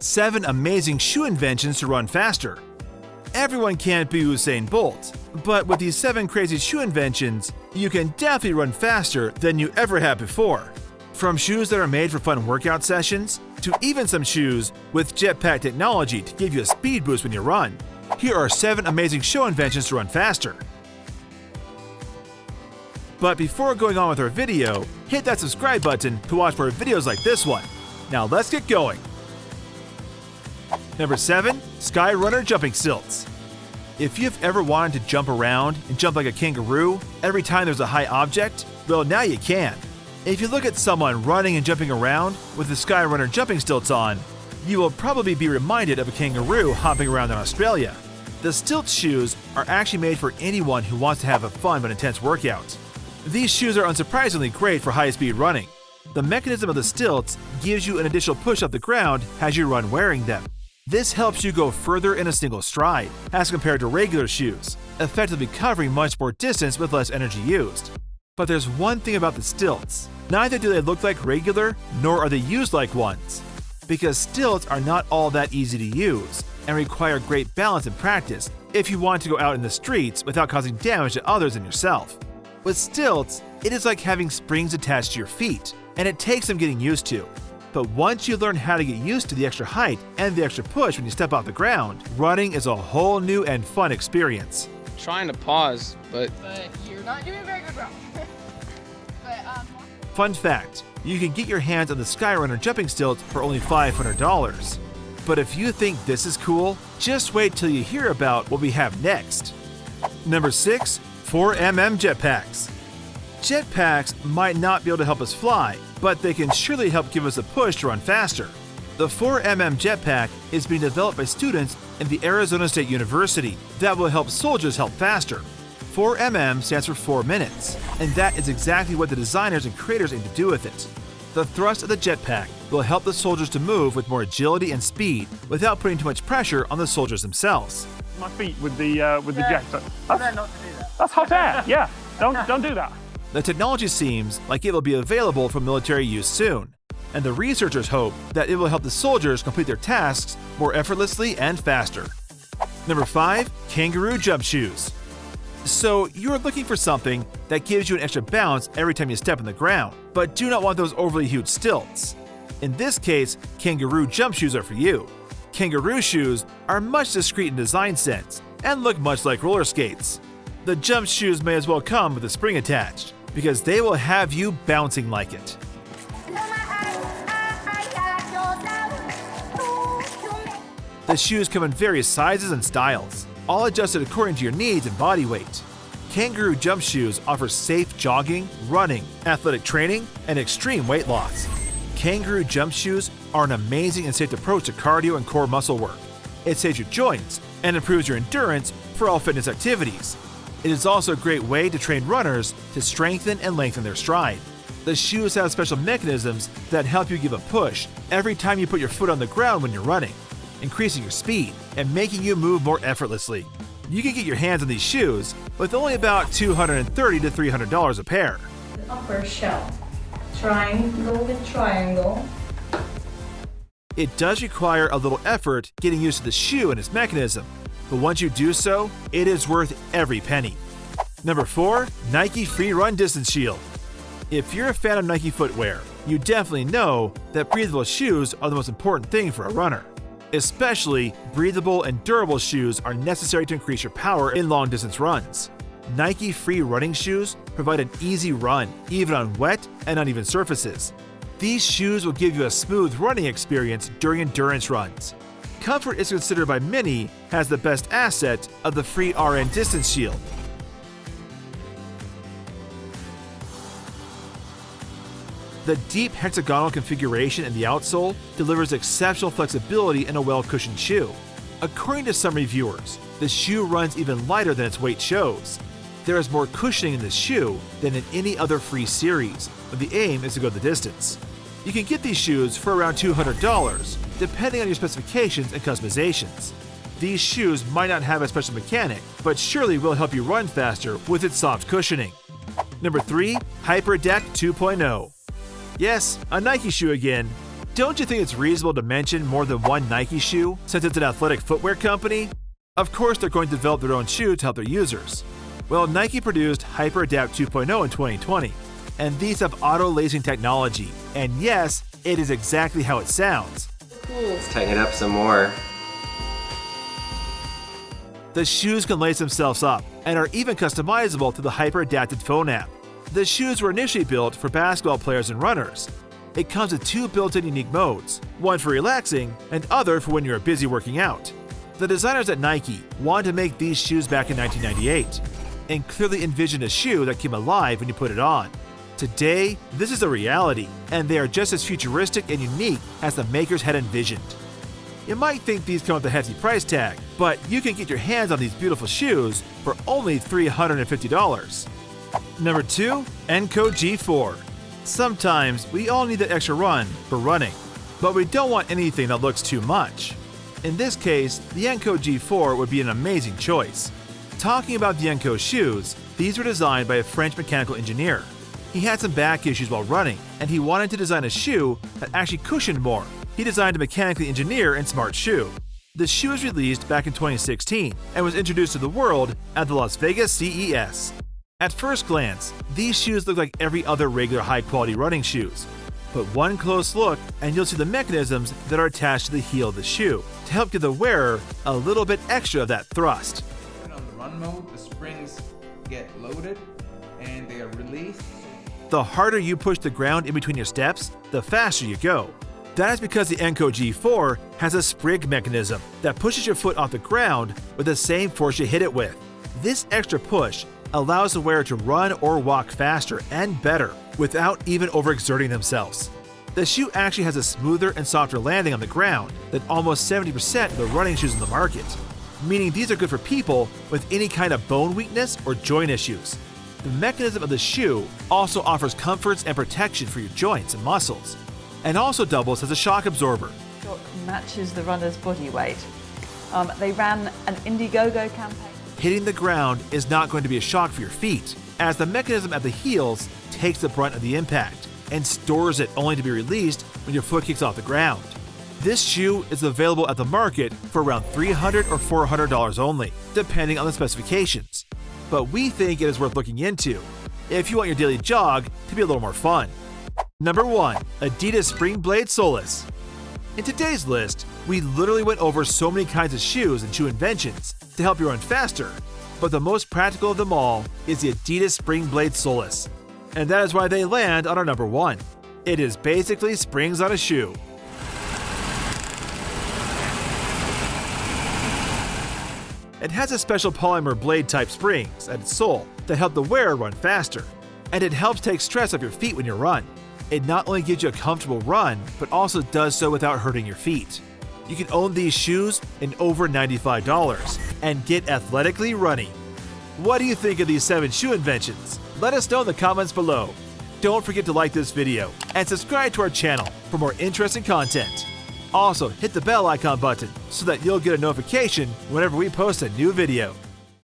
7 amazing shoe inventions to run faster. Everyone can't be Usain Bolt, but with these 7 crazy shoe inventions, you can definitely run faster than you ever have before. From shoes that are made for fun workout sessions, to even some shoes with jetpack technology to give you a speed boost when you run. Here are 7 amazing shoe inventions to run faster. But before going on with our video, hit that subscribe button to watch more videos like this one. Now let's get going! Number 7. Sky Runner Jumping Stilts. If you've ever wanted to jump around and jump like a kangaroo every time there's a high object, well now you can. If you look at someone running and jumping around with the Sky Runner jumping stilts on, you will probably be reminded of a kangaroo hopping around in Australia. The stilt shoes are actually made for anyone who wants to have a fun but intense workout. These shoes are unsurprisingly great for high-speed running. The mechanism of the stilts gives you an additional push off the ground as you run wearing them. This helps you go further in a single stride, as compared to regular shoes, effectively covering much more distance with less energy used. But there's one thing about the stilts. Neither do they look like regular, nor are they used like ones. Because stilts are not all that easy to use, and require great balance and practice if you want to go out in the streets without causing damage to others and yourself. With stilts, it is like having springs attached to your feet, and it takes some getting used to. But once you learn how to get used to the extra height and the extra push when you step off the ground, running is a whole new and fun experience. Trying to pause, but you're not doing a very good job. Fun fact, you can get your hands on the Sky Runner jumping stilts for only $500. But if you think this is cool, just wait till you hear about what we have next. Number 6. 4mm Jetpacks. Jetpacks might not be able to help us fly, but they can surely help give us a push to run faster. The 4mm jetpack is being developed by students in the Arizona State University that will help soldiers help faster. 4mm stands for 4 minutes, and that is exactly what the designers and creators aim to do with it. The thrust of the jetpack will help the soldiers to move with more agility and speed without putting too much pressure on the soldiers themselves. My feet with the jet. Not to do that. That's hot air. Yeah, don't do that. The technology seems like it will be available for military use soon, and the researchers hope that it will help the soldiers complete their tasks more effortlessly and faster. Number 5. Kangaroo Jump Shoes. So you're looking for something that gives you an extra bounce every time you step on the ground, but do not want those overly huge stilts. In this case, kangaroo jump shoes are for you. Kangaroo shoes are much discreet in design sense and look much like roller skates. The jump shoes may as well come with a spring attached, because they will have you bouncing like it. The shoes come in various sizes and styles, all adjusted according to your needs and body weight. Kangaroo jump shoes offer safe jogging, running, athletic training, and extreme weight loss. Kangaroo jump shoes are an amazing and safe approach to cardio and core muscle work. It saves your joints and improves your endurance for all fitness activities. It is also a great way to train runners to strengthen and lengthen their stride. The shoes have special mechanisms that help you give a push every time you put your foot on the ground when you're running, increasing your speed and making you move more effortlessly. You can get your hands on these shoes with only about $230 to $300 a pair. The upper shell. Triangle with triangle. It does require a little effort getting used to the shoe and its mechanism, but once you do so, it is worth every penny. Number 4. Nike Free Run Distance Shield. If you're a fan of Nike footwear, you definitely know that breathable shoes are the most important thing for a runner. Especially, breathable and durable shoes are necessary to increase your power in long-distance runs. Nike Free running shoes provide an easy run, even on wet and uneven surfaces. These shoes will give you a smooth running experience during endurance runs. Comfort is considered by many as the best asset of the Free RN Distance Shield. The deep hexagonal configuration in the outsole delivers exceptional flexibility in a well-cushioned shoe. According to some reviewers, the shoe runs even lighter than its weight shows. There is more cushioning in this shoe than in any other Free series, but the aim is to go the distance. You can get these shoes for around $200, depending on your specifications and customizations. These shoes might not have a special mechanic, but surely will help you run faster with its soft cushioning. Number 3. HyperAdapt 2.0. Yes, a Nike shoe again. Don't you think it's reasonable to mention more than one Nike shoe since it's an athletic footwear company? Of course, they're going to develop their own shoe to help their users. Well, Nike produced Hyper Adapt 2.0 in 2020, and these have auto-lacing technology. And yes, it is exactly how it sounds. Let's tighten it up some more. The shoes can lace themselves up and are even customizable through the Hyper Adapted phone app. The shoes were initially built for basketball players and runners. It comes with two built-in unique modes, one for relaxing and other for when you're busy working out. The designers at Nike wanted to make these shoes back in 1998 and clearly envisioned a shoe that came alive when you put it on. Today, this is a reality, and they are just as futuristic and unique as the makers had envisioned. You might think these come with a hefty price tag, but you can get your hands on these beautiful shoes for only $350. Number 2. Enco G4. Sometimes we all need that extra run for running, but we don't want anything that looks too much. In this case, the Enco G4 would be an amazing choice. Talking about the Enco shoes, these were designed by a French mechanical engineer. He had some back issues while running, and he wanted to design a shoe that actually cushioned more. He designed a mechanically engineered and smart shoe. The shoe was released back in 2016 and was introduced to the world at the Las Vegas CES. At first glance, these shoes look like every other regular high-quality running shoes. But one close look and you'll see the mechanisms that are attached to the heel of the shoe to help give the wearer a little bit extra of that thrust. On the run mode, the springs get loaded and they are released. The harder you push the ground in between your steps, the faster you go. That is because the Enco G4 has a sprig mechanism that pushes your foot off the ground with the same force you hit it with. This extra push allows the wearer to run or walk faster and better without even overexerting themselves. The shoe actually has a smoother and softer landing on the ground than almost 70% of the running shoes in the market, meaning these are good for people with any kind of bone weakness or joint issues. The mechanism of the shoe also offers comforts and protection for your joints and muscles, and also doubles as a shock absorber. Matches the runner's body weight. They ran an Indiegogo campaign. Hitting the ground is not going to be a shock for your feet, as the mechanism at the heels takes the brunt of the impact and stores it only to be released when your foot kicks off the ground. This shoe is available at the market for around $300 or $400 only, depending on the specifications. But we think it is worth looking into if you want your daily jog to be a little more fun. Number 1. Adidas Spring Blade Soles. In today's list, we literally went over so many kinds of shoes and shoe inventions to help you run faster, but the most practical of them all is the Adidas Spring Blade Soles. And that is why they land on our number 1. It is basically springs on a shoe. It has a special polymer blade type springs at its sole that help the wearer run faster, and it helps take stress off your feet when you run. It not only gives you a comfortable run, but also does so without hurting your feet. You can own these shoes in over $95 and get athletically running. What do you think of these 7 shoe inventions? Let us know in the comments below. Don't forget to like this video and subscribe to our channel for more interesting content. Also, hit the bell icon button so that you'll get a notification whenever we post a new video.